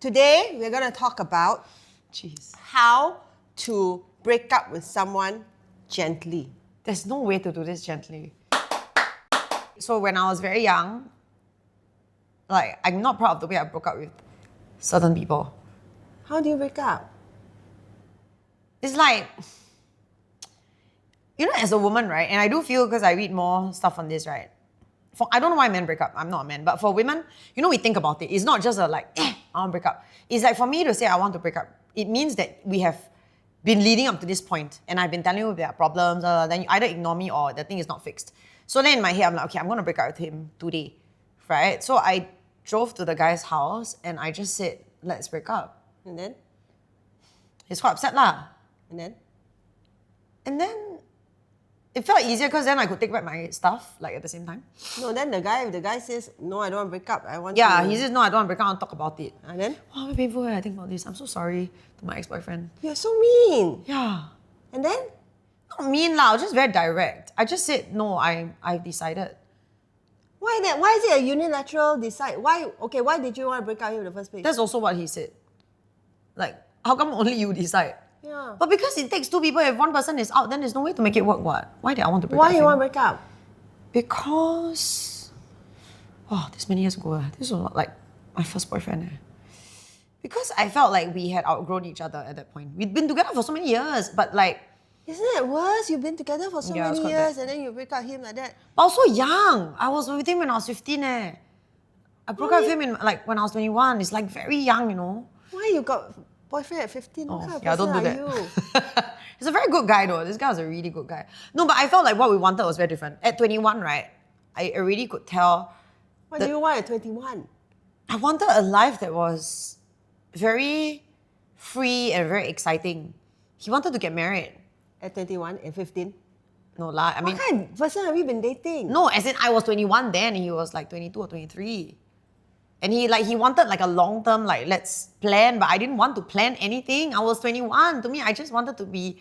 Today, we're going to talk about how to break up with someone gently. There's no way to do this gently. So when I was very young, like, I'm not proud of the way I broke up with certain people. How do you break up? It's like, you know, as a woman, right? And I do feel, because I read more stuff on this, right? I don't know why men break up. I'm not a man. But for women, you know, we think about it. It's not just a I want to break up. It's like for me to say I want to break up, it means that we have been leading up to this point and I've been telling you there are problems, then you either ignore me or the thing is not fixed. So then in my head, I'm like, okay, I'm going to break up with him today, right? So I drove to the guy's house and I just said, let's break up. And then? He's quite upset lah. And then? And then it felt easier because then I could take back my stuff like at the same time. No, then the guy says, no, I don't want to break up. I want Yeah, to... he says, no, I don't want to break up, I want to talk about it. And then? Wow, very painful when I think about this. I'm so sorry to my ex-boyfriend. You're so mean. Yeah. And then? Not mean lah, I was just very direct. I just said, no, I've decided. Why that? Why is it a unilateral decide? Why did you want to break up with him in the first place? That's also what he said. Like, how come only you decide? Yeah. But because it takes two people, if one person is out, then there's no way to make it work, what? Why did I want to break up Why with you him? want to break up? Because... Oh, this many years ago, this was like my first boyfriend. Because I felt like we had outgrown each other at that point. We'd been together for so many years, but like... Isn't it worse? You've been together for so Yeah, it's many quite years bad. and then you break up with him like that. I was so young. I was with him when I was 15. I broke up with him when I was 21. It's like very young, you know. Why you got boyfriend at 15? What kind of Yeah, person don't do are that. you? He's a very good guy though. This guy was a really good guy. No, but I felt like what we wanted was very different. At 21, right, I already could tell What do you want at 21? I wanted a life that was very free and very exciting. He wanted to get married. At 21 and 15? No lah, I mean... What kind of person have you been dating? No, as in I was 21 then and he was like 22 or 23. And he wanted like a long-term, like, let's plan, but I didn't want to plan anything. I was 21. To me, I just wanted to be,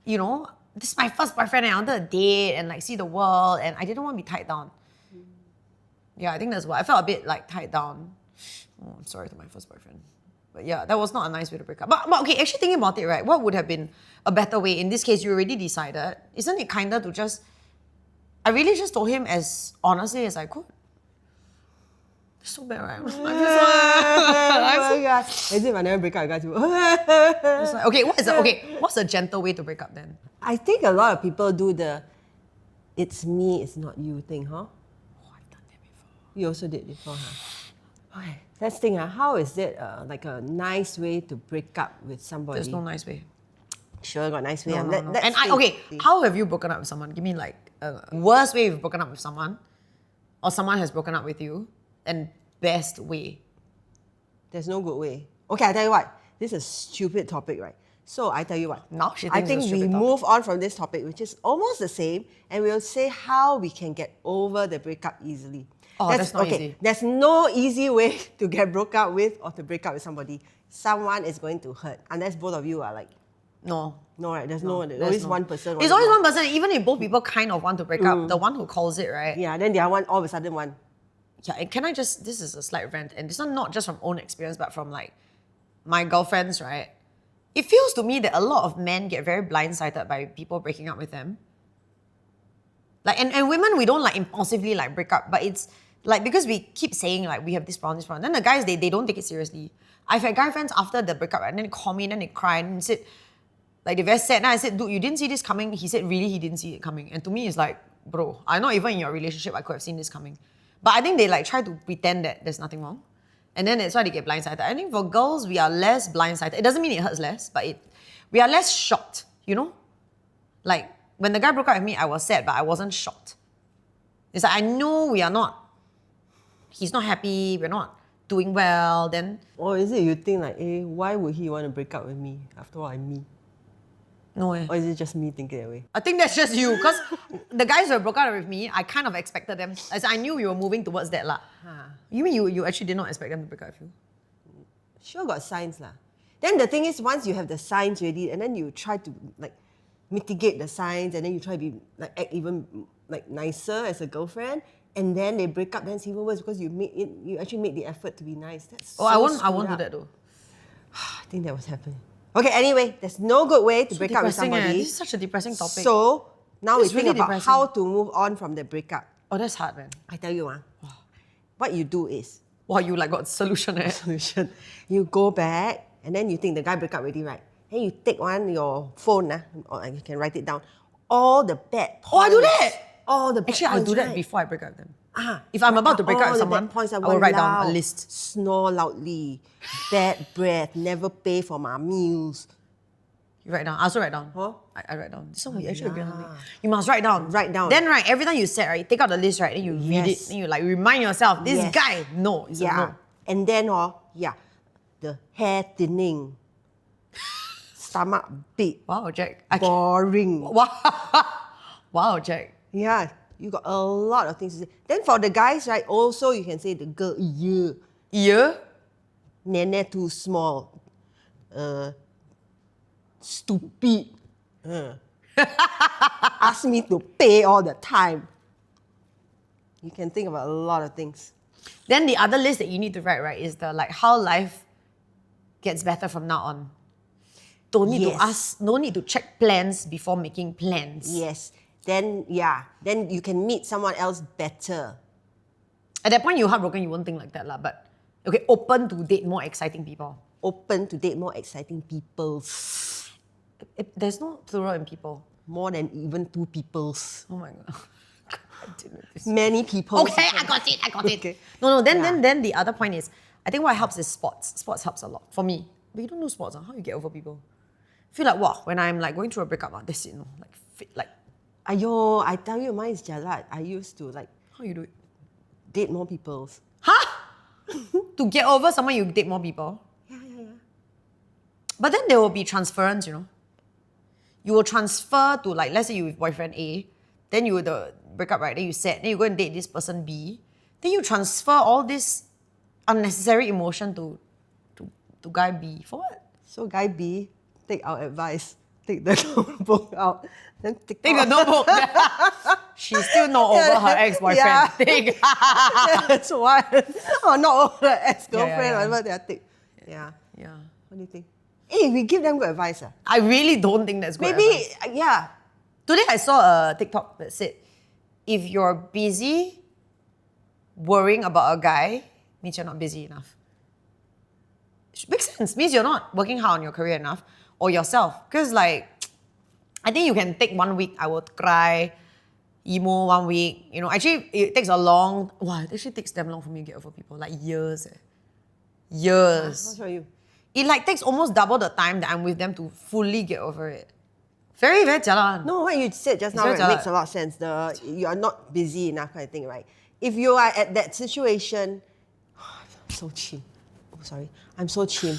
you know, this is my first boyfriend and I wanted to date and like see the world and I didn't want to be tied down. Yeah, I think that's what I felt a bit like tied down. Oh, I'm sorry to my first boyfriend. But yeah, that was not a nice way to break up. But okay, actually thinking about it, right, what would have been a better way? In this case, you already decided. Isn't it kinder to just... I really just told him as honestly as I could. It's so bad, right? Oh my God. As if I never break up with guys. What's a gentle way to break up then? I think a lot of people do the it's me, it's not you thing, huh? Oh, I've done that before. You also did before, huh? Okay, let's think, how is it like a nice way to break up with somebody? There's no nice way. Sure, got nice way. No, Let- no. let's And think. how have you broken up with someone? Give me like a worst way you've broken up with someone, or someone has broken up with you, and best way. There's no good way. Okay, I tell you what. This is a stupid topic, right? So I tell you what. Now she I thinks think it's a we stupid topic. move on from this topic, which is almost the same, and we'll say how we can get over the breakup easily. Oh, that's not easy. There's no easy way to get broke up with or to break up with somebody. Someone is going to hurt, unless both of you are like, No. no, right? There's there's always no. one person. It's always one person. Even if both people kind of want to break up, the one who calls it, right? Yeah, then the other one, all of a sudden one. Yeah, and can I just, this is a slight rant, and this one not just from own experience, but from like my girlfriends, right? It feels to me that a lot of men get very blindsided by people breaking up with them. Like, and women, we don't like impulsively like break up, but it's like because we keep saying like we have this problem. Then the guys, they don't take it seriously. I've had guy friends after the breakup, and then they call me and then they cry and said, like they're very sad. And I said, dude, you didn't see this coming. He said, really, he didn't see it coming. And to me, it's like, bro, I'm not even in your relationship. I could have seen this coming. But I think they like try to pretend that there's nothing wrong. And then that's why they get blindsided. I think for girls, we are less blindsided. It doesn't mean it hurts less, but we are less shocked, you know? Like, when the guy broke up with me, I was sad, but I wasn't shocked. It's like, I know he's not happy, we're not doing well, then... Or is it you think like, why would he want to break up with me? After all, I'm me. No way. Or is it just me thinking that way? I think that's just you, because the guys who broke up with me, I kind of expected them, as I knew you were moving towards that lah. You mean you actually did not expect them to break up with you? Sure got signs lah. Then the thing is, once you have the signs ready, and then you try to like mitigate the signs, and then you try to be like act even like nicer as a girlfriend, and then they break up, then it's even worse because you actually made the effort to be nice. That's Oh, I so won't screwed do up. that though. I think that was happening. Okay, anyway, there's no good way to break up with Depressing, somebody. This is such a depressing topic. So now This we is think really about depressing. how to move on from the breakup. Oh, that's hard, man. I tell you, what you do is Wow, you like got solution eh? solution. You go back and then you think the guy break up already, right? Then you take your phone, or you can write it down. All the bad points. Oh, I do that. All the bad Actually, I'll points, do that right? before I break up with them. Ah, If I'm about to break up all with the someone, bad points I will write down a loud, list. Snore loudly, bad breath, never pay for my meals. You write down. I also write down. Huh? I write down. This one you actually agree on something. yeah. You must write down. Write down. Then every time you set, right, take out the list, right, then you read it. Yes. Then you like remind yourself, this Yes. guy, no, it's a no. And then, the hair thinning, stomach big, Wow, Jack. boring. Wow, Jack. Yeah, you got a lot of things to say. Then for the guys, right, also you can say the girl, Ear? nene too small, stupid, ask me to pay all the time. You can think about a lot of things. Then the other list that you need to write, right, is the like how life gets better from now on. Don't need to Yes. ask, no need to check plans before making plans. Yes. Then you can meet someone else better. At that point, you're heartbroken, you won't think like that, lah. But okay, open to date more exciting people. Open to date more exciting people. There's no plural in people. More than even two peoples. Oh my god. I didn't know this. Many people. Okay, I got it. Okay. No, then, Yeah. then the other point is, I think what helps is sports. Sports helps a lot for me. But you don't do sports, how you get over people? I feel like, wow, when I'm like going through a breakup, that's it, like fit, like Ayo, I tell you, mine is jalat. I used to how you do it? date more peoples. Huh? To get over someone, you date more people. Yeah. But then there will be transference, You will transfer to like, let's say you with boyfriend A, then you the break up, right? Then you set, then you go and date this person B. Then you transfer all this unnecessary emotion to guy B. For what? So guy B, take our advice. Take the notebook out. Then Take the notebook. She's still not over her ex-boyfriend. Yeah. Take. That's why. Or not over the ex-girlfriend, Yeah. whatever they are take. Yeah. Yeah. What do you think? Hey, we give them good advice. I really don't think that's good Maybe, advice. yeah. Today I saw a TikTok that said, if you're busy worrying about a guy, means you're not busy enough. Makes sense. Means you're not working hard on your career enough or yourself. Because like, I think you can take 1 week, I will cry, emo 1 week. Actually it takes a long, it actually takes damn long for me to get over people. Like years. Years. What's wrong with you? It like takes almost double the time that I'm with them to fully get over it. Very, very jialat. No, what you said just now very right, makes jialat. a lot of sense. You are not busy enough kind of thing, right? If you are at that situation, I'm so chim. Oh, sorry. I'm so chim.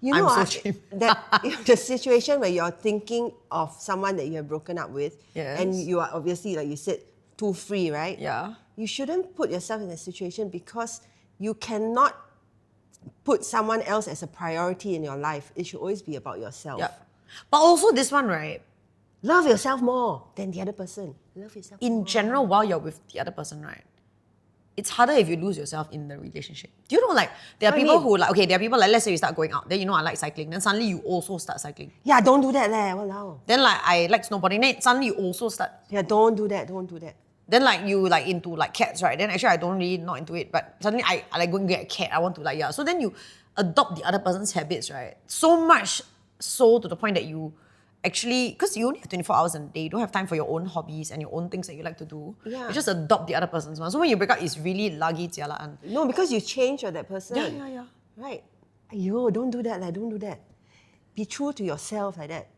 You know, I'm so chim. that the situation where you're thinking of someone that you have broken up with, Yes. and you are obviously, like you said, too free, right? Yeah. You shouldn't put yourself in that situation because you cannot put someone else as a priority in your life. It should always be about yourself. Yeah. But also this one, right? Love yourself more than the other person. Love yourself In more. general, while you're with the other person, right? It's harder if you lose yourself in the relationship. Do you know, like, there are What do you people mean? who, like, okay, there are people, like, let's say you start going out, then I like cycling, then suddenly you also start cycling. Yeah, don't do that, leh. Walao. Then, like, I like snowboarding, then suddenly you also start. Yeah, don't do that. Don't do that. Then, like, you, like, into, like, cats, right? Then actually, I don't really not into it, but suddenly I like, go and get a cat, I want to, like, yeah. So then you adopt the other person's habits, right? So much so to the point that you actually, because you only have 24 hours in a day, you don't have time for your own hobbies and your own things that you like to do. Yeah. You just adopt the other person's one. So when you break up, it's really lagi jialaan. No, because you change for that person. Yeah. Right. Ayo, don't do that, don't do that. Be true to yourself like that.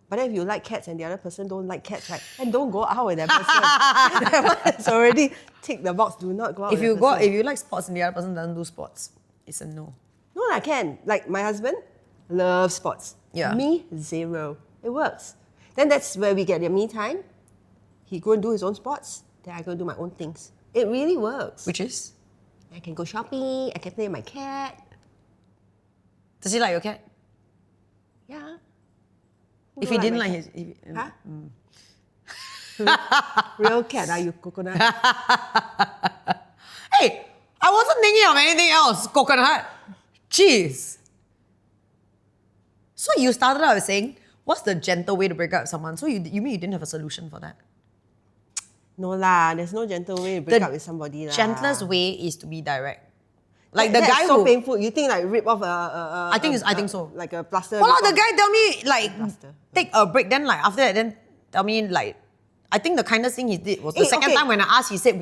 But then if you like cats and the other person don't like cats, right? And don't go out with that person. That one has already ticked the box. Do not go out If with you that go, person. if you like sports and the other person doesn't do sports, it's a no. No, I can. Like my husband loves sports. Yeah. Me, zero. It works. Then that's where we get the me time. He go and do his own sports. Then I go and do my own things. It really works. Which is? I can go shopping. I can play with my cat. Does he like your cat? Yeah. Who If don't he didn't my like cat? his... Huh? Real cat, are you coconut? I wasn't thinking of anything else, coconut. Jeez. So you started out saying, what's the gentle way to break up with someone? So you mean you didn't have a solution for that? No lah, there's no gentle way to break up with somebody lah. Gentlest way is to be direct. Like the That's guy so who painful. You think like rip off a I think so. like a plaster. well, rip the off. guy tell me like Plaster. take a break. Then like after that, then tell me like I think the kindest thing he did was the Eh, second okay. time when I asked, he said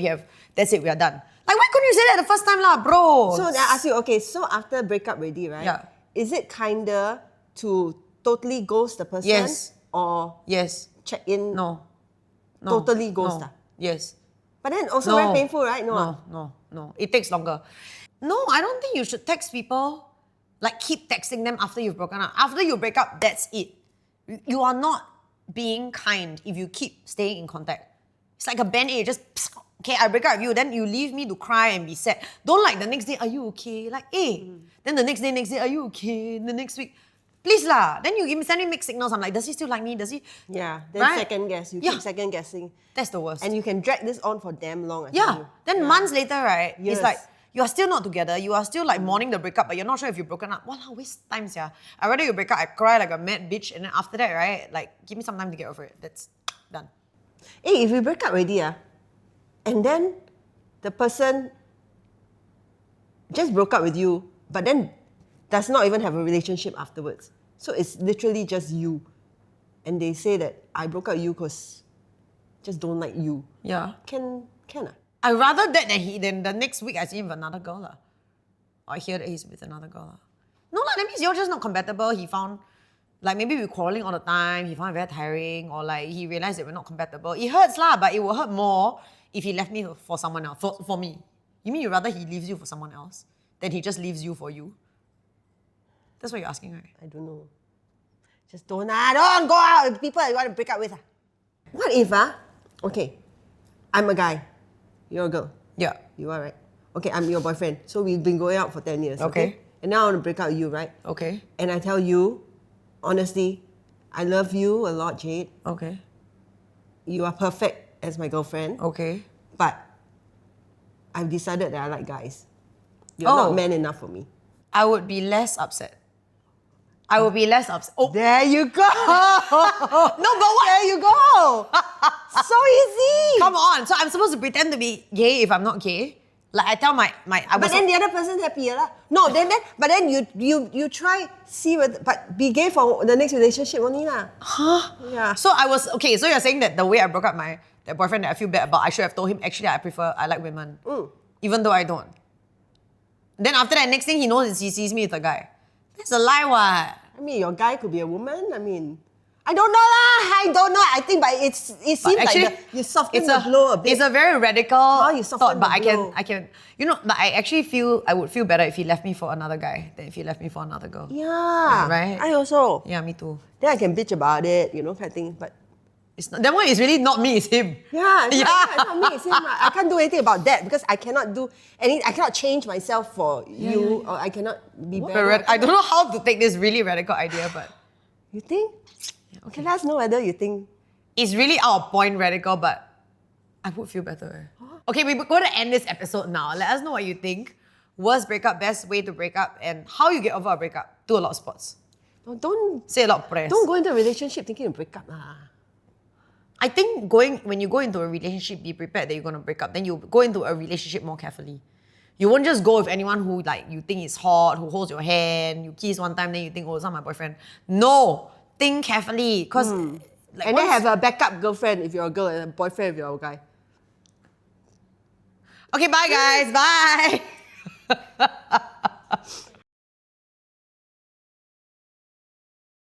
that's it, we are done. Like why couldn't you say that the first time lah, bro? So then I ask you, okay, so after breakup already, right? Yeah. Is it kinder to totally ghost the person? Yes. Or Yes. check in? No. Totally ghost No. ah? Yes. But then also No. very painful, right? No. ah? No. It takes longer. No, I don't think you should text people. Like keep texting them after you've broken up. After you break up, that's it. You are not being kind if you keep staying in contact. It's like a band-aid, just okay, I break up with you, then you leave me to cry and be sad. Don't like the next day, are you okay? Like, then the next day, are you okay? The next week, please lah. Then you send me mixed signals. I'm like, does he still like me? Does he? Yeah. Then Right? second guess. You Yeah. keep second guessing. That's the worst. And you can drag this on for damn long. I tell yeah. you. Then months later, right? Yes. It's like you are still not together. You are still like mourning the breakup, but you're not sure if you've broken up. Wow, waste time, yeah. I rather you break up, I cry like a mad bitch, and then after that, right? Like, give me some time to get over it. That's done. Hey, if we break up already, and then the person just broke up with you, but then does not even have a relationship afterwards. So it's literally just you. And they say that I broke up with you because just don't like you. Yeah. Can ah? I rather that than the next week I see him with another girl. Or I hear that he's with another girl. No, that means you're just not compatible. He found, like maybe we're quarreling all the time. He found it very tiring, or like he realized that we're not compatible. It hurts lah, but it will hurt more if he left me for someone else. For me. You mean you rather he leaves you for someone else than he just leaves you for you? That's what you're asking, right? I don't know. Just don't go out with people you want to break up with. What if, okay, I'm a guy, you're a girl. Yeah. You are, right? Okay, I'm your boyfriend. So we've been going out for 10 years, Okay. And now I want to break up with you, right? Okay. And I tell you, honestly, I love you a lot, Jade. Okay. You are perfect as my girlfriend. Okay. But I've decided that I like guys. You're Oh. not man enough for me. I would be less upset. I would be less upset. Oh, There you go. no, but what? There you go. So easy. Come on. So I'm supposed to pretend to be gay if I'm not gay? Like I tell my I But was then the other person's happier lah. No, but then you try see whether, but be gay for the next relationship only lah. Huh? Yeah. So I was okay. So you're saying that the way I broke up that boyfriend that I feel bad about, I should have told him actually I like women, even though I don't. Then after that, next thing he knows is he sees me with a guy. That's a lie, what? I mean, your guy could be a woman. I mean, I don't know lah. I don't know. I think, but it seems Actually, like you soften the blow a bit. It's a very radical you soften thought, but the blow. I can, but I actually feel I would feel better if he left me for another guy than if he left me for another girl. Yeah. Right? I also. Yeah, me too. Then I can bitch about it, kind of thing. But It's not, that one is really not me, it's him. yeah, it's Yeah. not me. It's him. I can't do anything about that because I cannot do any. I cannot change myself for you, or I cannot be better. I don't know how to take this really radical idea, but You think? Okay, let us know whether you think. it's really out of point radical, but I would feel better. Okay, we're going to end this episode now. Let us know what you think. Worst breakup, best way to break up, and how you get over a breakup. Do a lot of sports. Don't Say a lot of prayers. go into a relationship thinking of break up lah. I think when you go into a relationship, be prepared that you're going to break up. Then you go into a relationship more carefully. You won't just go with anyone who like you think is hot, who holds your hand, you kiss one time, then you think, oh, it's not my boyfriend. No, think carefully, because like, And then have a backup girlfriend if you're a girl and a boyfriend if you're a guy. Okay, bye guys, bye.